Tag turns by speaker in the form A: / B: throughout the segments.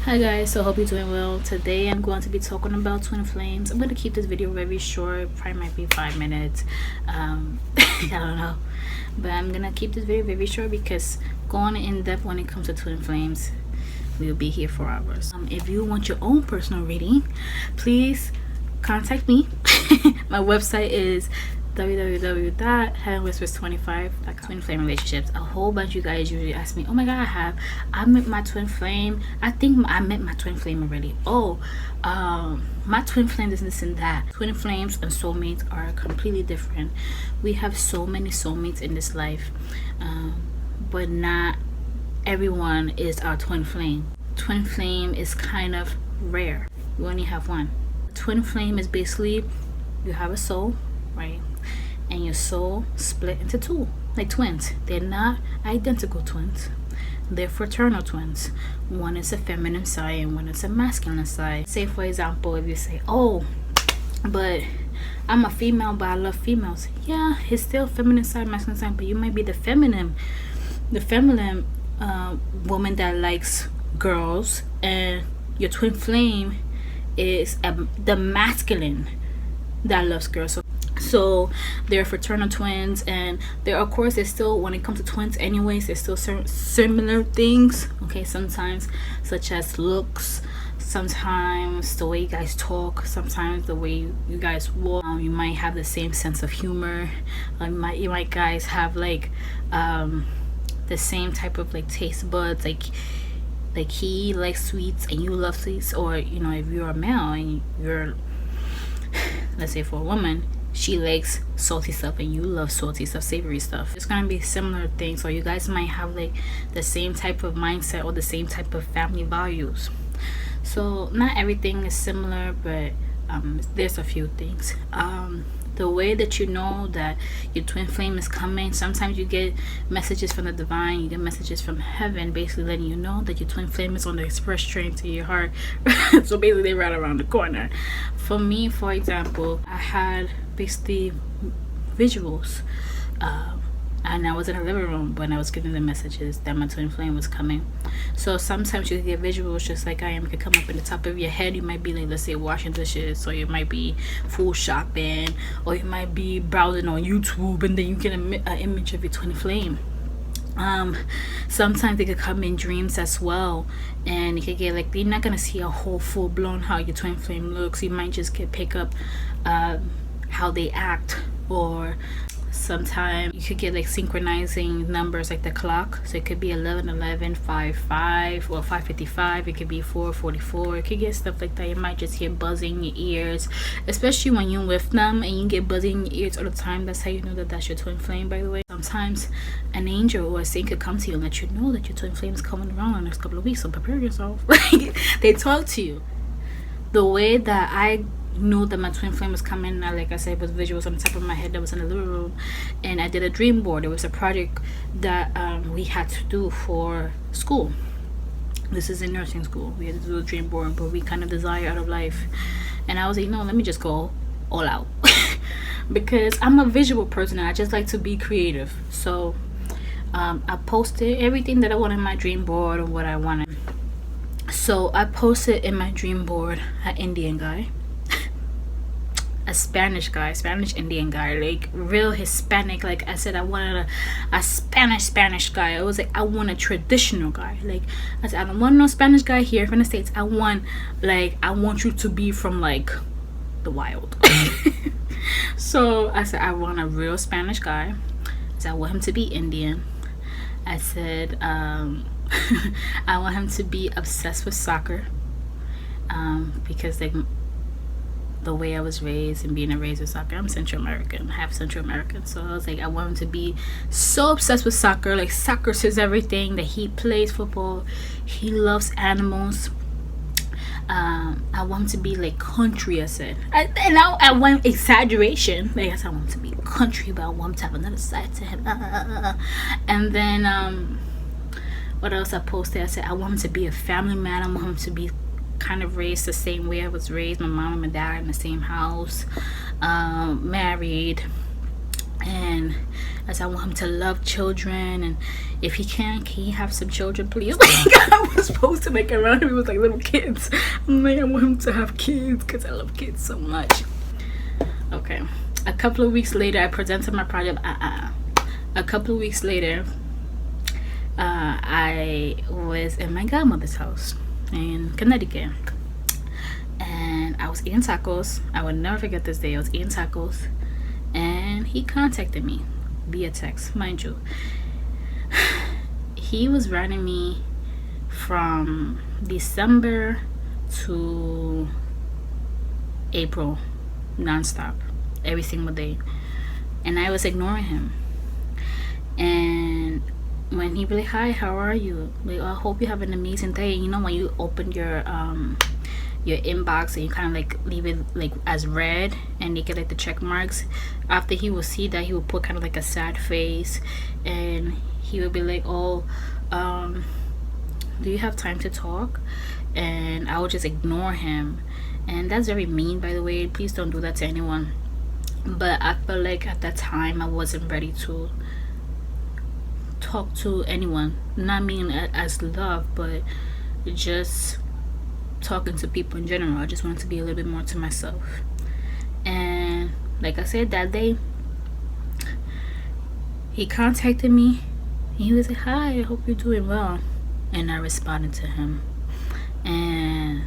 A: Hi guys, so hope you're doing well. Today I'm going to be talking about twin flames. I'm going to keep this video very short, probably might be 5 minutes. I don't know, but I'm going to keep this video very short because going in depth when it comes to twin flames, we'll be here for hours. If you want your own personal reading, please contact me. My website is www.heavenwhispers25.com. Twin flame relationships. A whole bunch of you guys usually ask me, oh my god, I met my twin flame. I think I met my twin flame already. My twin flame is this and that. Twin flames and soulmates are completely different. We have so many soulmates in this life, but not everyone is our twin flame. Twin flame is kind of rare. You only have one. Twin flame is basically you have a soul, right? And your soul split into two, like twins. They're not identical twins, they're fraternal twins. One is a feminine side and one is a masculine side. Say for example, if you say, oh, but I'm a female but I love females, yeah, it's still feminine side, masculine side, but you might be the feminine woman that likes girls, and your twin flame is the masculine that loves girls. So they're fraternal twins, and there of course there's still, when it comes to twins anyways, there's still certain similar things, okay, sometimes, such as looks, sometimes the way you guys talk, sometimes the way you guys walk. You might have the same sense of humor. You might guys have like the same type of like taste buds, like he likes sweets and you love sweets. Or you know, if you're a male and you're, let's say for a woman, she likes salty stuff and you love salty stuff, savory stuff. It's gonna be similar things. Or you guys might have like the same type of mindset or the same type of family values. So not everything is similar, but there's a few things. The way that you know that your twin flame is coming, sometimes you get messages from the divine, you get messages from heaven, basically letting you know that your twin flame is on the express train to your heart. So basically they're right around the corner. For me, for example, I had basically visuals, and I was in a living room when I was getting the messages that my twin flame was coming. So sometimes you get visuals just like I am. It could come up in the top of your head. You might be like, let's say, washing dishes, or you might be food shopping, or you might be browsing on YouTube, and then you get an image of your twin flame. Sometimes they could come in dreams as well, and you could get like, you're not gonna see a whole full-blown how your twin flame looks. You might just pick up how they act. Or sometimes you could get like synchronizing numbers like the clock, so it could be 11:11, 5:5, or 5:55. It could be 4:44. It could get stuff like that. You might just hear buzzing in your ears, especially when you're with them and you get buzzing in your ears all the time. That's how you know that that's your twin flame, by the way. Sometimes an angel or a saint could come to you and let you know that your twin flame is coming around in the next couple of weeks, so prepare yourself. They talk to you. The way that I knew that my twin flame was coming, like I said, with visuals on the top of my head that was in the living room, and I did a dream board. It was a project that we had to do for school. This is in nursing school. We had to do a dream board, but we kind of desire out of life, and I was like, no, let me just go all out. Because I'm a visual person and I just like to be creative. So I posted everything that I wanted in my dream board or what I wanted. So I posted in my dream board an Indian guy, a Spanish Indian guy, like real Hispanic. Like I said, I wanted a Spanish guy. I was like, I want a traditional guy. Like I said, I don't want no Spanish guy here from the States. I want you to be from like the wild. So I said, I want a real Spanish guy. So I want him to be Indian. I said, I want him to be obsessed with soccer, because like the way I was raised and being raised with soccer, I'm Central American, half Central American. So I was like, I want him to be so obsessed with soccer. Like soccer is everything. That he plays football, he loves animals. I want him to be like country. I said, I want exaggeration. Like I said, I want him to be country, but I want him to have another side to him. And then what else I posted? I said, I want him to be a family man. I want him to be kind of raised the same way I was raised. My mom and my dad in the same house, married. And as I want him to love children, and if he can he have some children, please? Like, I was supposed to make around him, it was like little kids. I'm like, I want him to have kids because I love kids so much. Okay, a couple of weeks later, I presented my project. A couple of weeks later, I was in my godmother's house in Connecticut, and I was eating tacos. I would never forget this day. I was eating tacos, and he contacted me via text, mind you. He was writing me from December to April, nonstop, every single day, and I was ignoring him. And when he be like, hi, how are you? Like, I hope you have an amazing day. You know, when you open your inbox and you kind of like leave it like as read, and you get like the check marks, after he will see that, he will put kind of like a sad face, and he would be like, oh, do you have time to talk? And I would just ignore him. And that's very mean, by the way. Please don't do that to anyone. But I felt like at that time I wasn't ready to talk to anyone, not mean as love, but just talking to people in general. I just wanted to be a little bit more to myself. And like I said, that day he contacted me. He was like, hi, I hope you're doing well. And I responded to him, and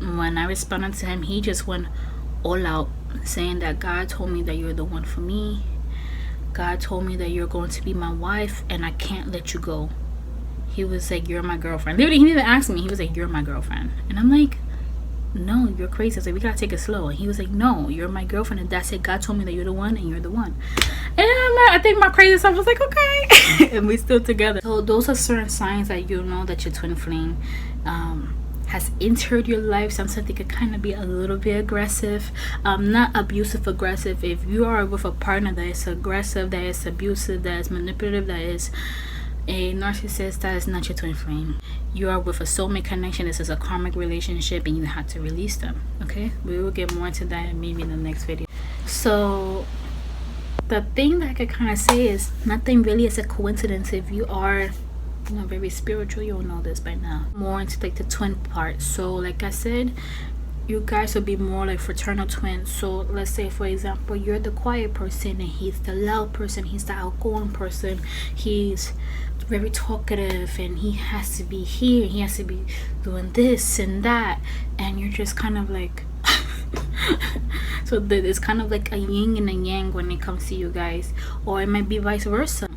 A: when I responded to him, he just went all out, saying that God told me that you're the one for me. God told me that you're going to be my wife, and I can't let you go. He was like, you're my girlfriend. Literally, he didn't even ask me. He was like, you're my girlfriend. And I'm like, no, you're crazy. I was like, we gotta take it slow. And he was like, no, you're my girlfriend, and that's it. God told me that you're the one, and you're the one. And I think my crazy self was like, okay. And we still together. So those are certain signs that you know that your twin flame has entered your life. Sometimes they could kind of be a little bit aggressive, not abusive aggressive. If you are with a partner that is aggressive, that is abusive, that is manipulative, that is a narcissist, that is not your twin flame. You are with a soulmate connection. This is a karmic relationship, and you have to release them. Okay, we will get more into that maybe in the next video. So the thing that I could kind of say is nothing really is a coincidence. If you are very spiritual, you'll know this by now. More into like the twin part. So like I said, you guys will be more like fraternal twins. So let's say, for example, you're the quiet person and he's the loud person, he's the outgoing person, he's very talkative, and he has to be here, he has to be doing this and that, and you're just kind of like so it's kind of like a yin and a yang when it comes to you guys. Or it might be vice versa.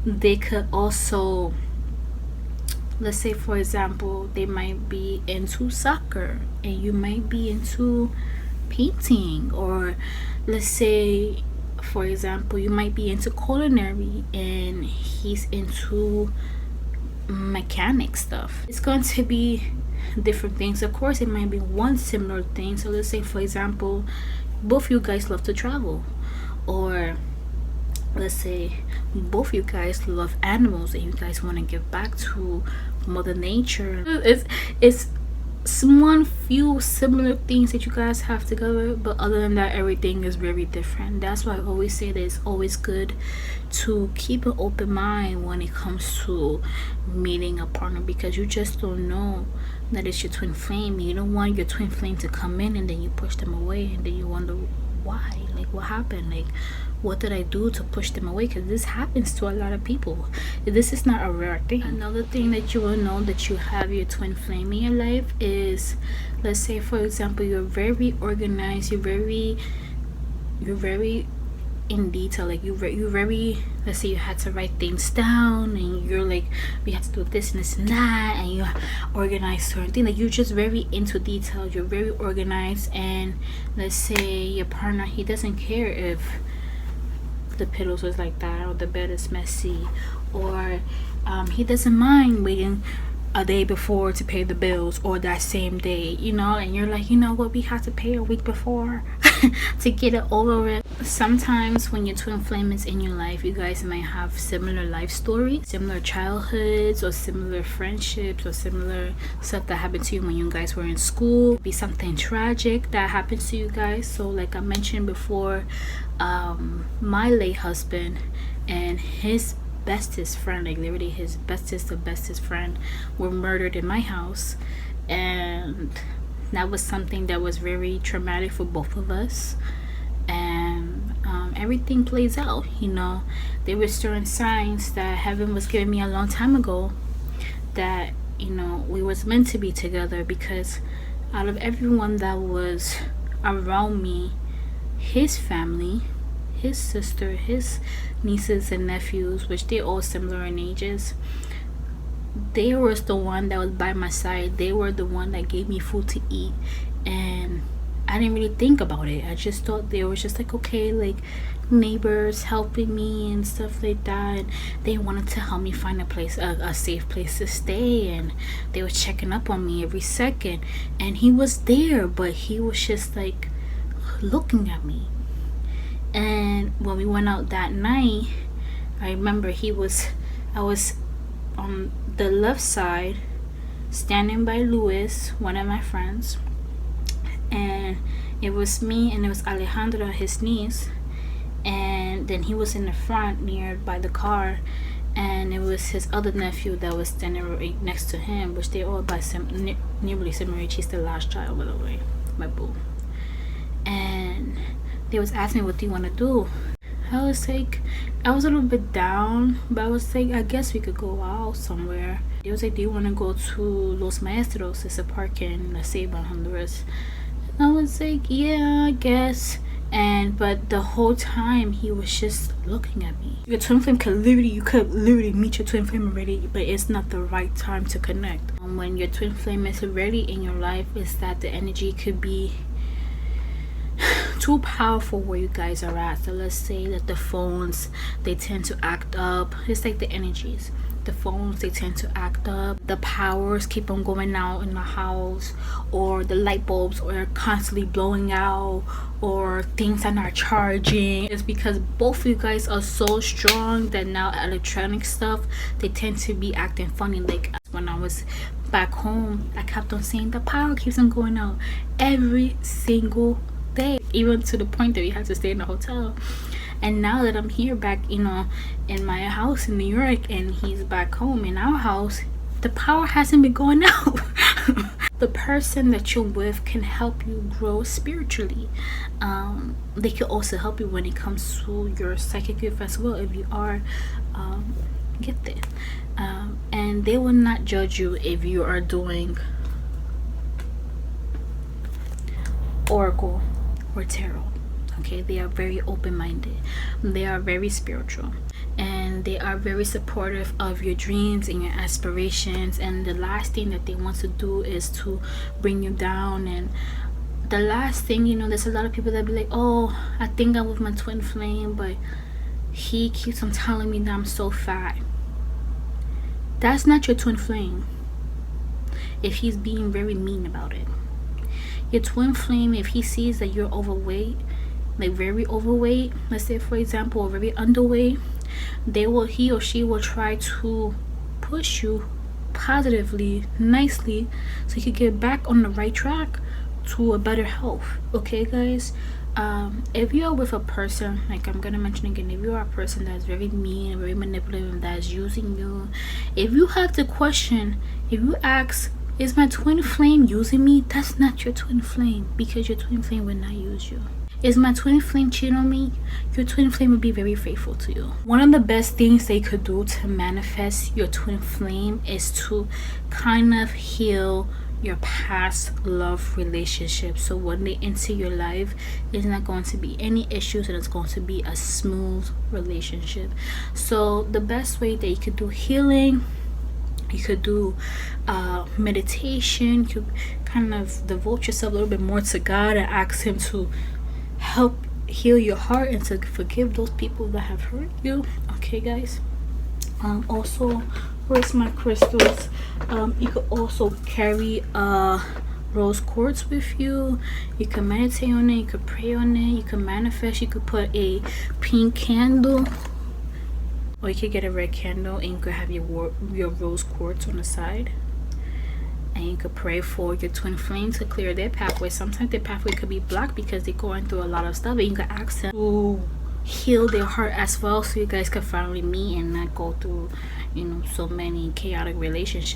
A: They could also, let's say for example, they might be into soccer and you might be into painting. Or let's say for example, you might be into culinary and he's into mechanic stuff. It's going to be different things. Of course, it might be one similar thing. So let's say for example, both you guys love to travel, or let's say both you guys love animals and you guys want to give back to Mother Nature. It's one few similar things that you guys have together, but other than that, everything is very different. That's why I always say that it's always good to keep an open mind when it comes to meeting a partner, because you just don't know that it's your twin flame. You don't want your twin flame to come in and then you push them away, and then you wonder why, like what happened, like what did I do to push them away? Because this happens to a lot of people. This is not a rare thing. Another thing that you will know that you have your twin flame in your life is, let's say for example, you're very organized, you're very in detail, like you're very, let's say you had to write things down and you're like, we have to do this and this and that, and you organize certain things. Like you're just very into detail, you're very organized. And let's say your partner, he doesn't care if the pillows was like that, or the bed is messy, or he doesn't mind waiting a day before to pay the bills, or that same day, you know. And you're like, you know what, we have to pay a week before to get it over with. sometimes when your twin flame is in your life, you guys might have similar life stories, similar childhoods, or similar friendships, or similar stuff that happened to you when you guys were in school. Be something tragic that happens to you guys. So like I mentioned before, my late husband and his bestest friend, like literally his bestest friend, were murdered in my house. And that was something that was very traumatic for both of us. And everything plays out, you know. There were certain signs that heaven was giving me a long time ago, that, you know, we was meant to be together, because out of everyone that was around me, his family, his sister, his nieces and nephews, which they're all similar in ages, they was the one that was by my side. They were the one that gave me food to eat. And I didn't really think about it. I just thought they were just like, okay, like neighbors helping me and stuff like that. And they wanted to help me find a place, a safe place to stay. And they were checking up on me every second. And he was there, but he was just like looking at me. And when we went out that night, I remember I was on the left side, standing by Luis, one of my friends, and it was me and it was Alejandro, his niece, and then he was in the front near by the car, and it was his other nephew that was standing right next to him, which they all by nearly similar age. He's the last child, by the way, my boo. And they was asking me, what do you want to do? I was like, I was a little bit down, but I was like, I guess we could go out somewhere. They was like, do you want to go to Los Maestros? It's a park in La Ceiba, Honduras. And I was like, yeah, I guess. And but the whole time he was just looking at me. Your twin flame you could literally meet your twin flame already, but it's not the right time to connect. When your twin flame is already in your life, is that the energy could be too powerful where you guys are at. So let's say that the phones, they tend to act up. It's like the energies. The phones, they tend to act up. The powers keep on going out in the house, or the light bulbs are constantly blowing out, or things are not charging. It's because both of you guys are so strong that now electronic stuff, they tend to be acting funny. Like when I was back home, I kept on saying the power keeps on going out every single day, even to the point that we had to stay in a hotel. And now that I'm here back, you know, in my house in New York, and he's back home in our house, the power hasn't been going out. The person that you're with can help you grow spiritually. They can also help you when it comes to your psychic gift as well, if you are gifted. And they will not judge you if you are doing oracle or tarot. Okay, they are very open-minded, they are very spiritual, and they are very supportive of your dreams and your aspirations. And the last thing that they want to do is to bring you down. And the last thing, you know, there's a lot of people that be like, oh, I think I'm with my twin flame, but he keeps on telling me that I'm so fat. That's not your twin flame if he's being very mean about it. Your twin flame, if he sees that you're overweight, like very overweight, let's say for example, or very underweight, he or she will try to push you positively, nicely, so you can get back on the right track to a better health. Okay guys, if you are with a person, like I'm gonna mention again, if you are a person that's very mean, very manipulative, that's using you, if you have to question, if you ask, is my twin flame using me? That's not your twin flame, because your twin flame will not use you. Is my twin flame cheating on me? Your twin flame will be very faithful to you. One of the best things they could do to manifest your twin flame is to kind of heal your past love relationship. So when they enter your life, there's not going to be any issues, and it's going to be a smooth relationship. So the best way that you could do healing, you could do meditation. You could kind of devote yourself a little bit more to God and ask him to help heal your heart and to forgive those people that have hurt you. Okay guys, also, where's my crystals? You could also carry a rose quartz with you. You can meditate on it, you could pray on it, you can manifest, you could put a pink candle, or you could get a red candle and you could have your rose quartz on the side, and you could pray for your twin flame to clear their pathway. Sometimes their pathway could be blocked because they're going through a lot of stuff, and you could ask them to heal their heart as well, so you guys could finally meet and not go through, you know, so many chaotic relationships.